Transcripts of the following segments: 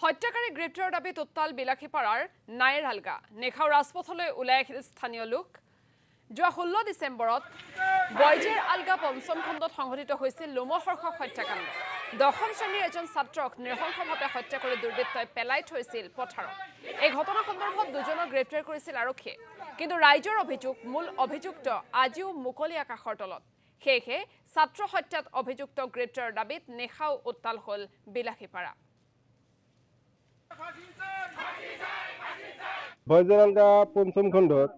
হত্যাকাৰী গ্ৰেপ্তাৰৰ দাবীত উত্তাল বিলাসীপাৰাৰ নায়েৰ আলগা নেখাও ৰাজপথলৈ ওলাই আহিল স্থানীয় লোক। যোৱা 16 ডিচেম্বৰত বইজেৰ আলগা পঞ্চম খণ্ডত সংঘটিত হৈছিল লোমহৰ্ষক হত্যাকাণ্ড। দশম শ্ৰেণীৰ এজন ছাত্ৰক নৃশংসভাৱে হত্যা কৰি দুৰ্বৃত্তই পেলাই থৈছিল পথাৰত। এই ঘটনা সন্দৰ্ভত দুজনক গ্ৰেপ্তাৰ কৰিছিল আৰক্ষীয়ে, কিন্তু ৰাইজৰ অভিযোগ মূল অভিযুক্ত আজিও মুকলি আকাশৰ তলত। সেয়েহে ছাত্ৰ হত্যাত অভিযুক্ত গ্ৰেপ্তাৰৰ দাবীত নেখাও উত্তাল হ'ল বিলাসীপাৰা। বইজেৰ আলগা পঞ্চম খণ্ডত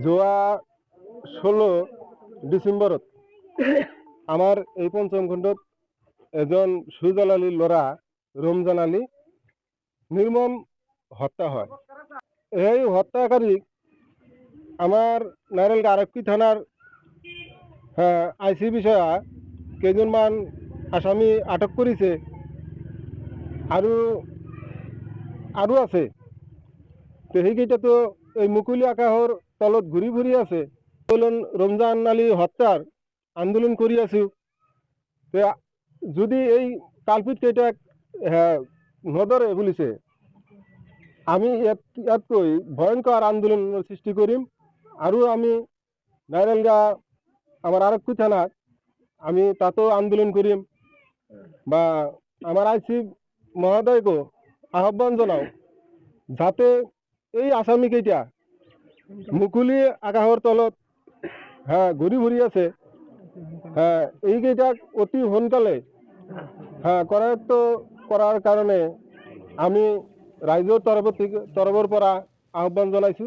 যোৱা 16 ডিসেম্বৰত আমাৰ এই পঞ্চম খণ্ডত এজন সুজালালী ল'ৰা ৰমজান আলী নিৰ্মম হত্যা হয়। এই হত্যাকাৰীক আমাৰ নাইৰেলগা আৰক্ষী থানাৰ আইসি বিষয়া কেইজনমান আসামি আটক কৰেছে আৰু আছে। তো সেইকেইটাতো এই মুকলি আকাশৰ তলত ঘূৰি ফুৰি আছে। ৰমজান আলী হত্যাৰ আন্দোলন কৰি আছো। যদি এই কালপিত কেইটাক নধৰে বুলিছে, আমি ইয়াতকৈ ভয়ংকৰ আন্দোলনৰ সৃষ্টি কৰিম। আৰু আমি নাইরেলগা আমার আরক্ষী থানাত আমি তাতো আন্দোলন করিম বা আমার আইসি মহোদয়কে আহ্বান জানাও যাতে এই আসামি কেইটা মুকলি আকাশৰ তলত ঘূৰি ফুৰি আছে, এইকেইটাক অতি সোনকালে কৰায়ত্ব কৰাৰ কাৰণে আমি ৰাইজৰ তৰফৰ পৰা আহ্বান জনাইছোঁ।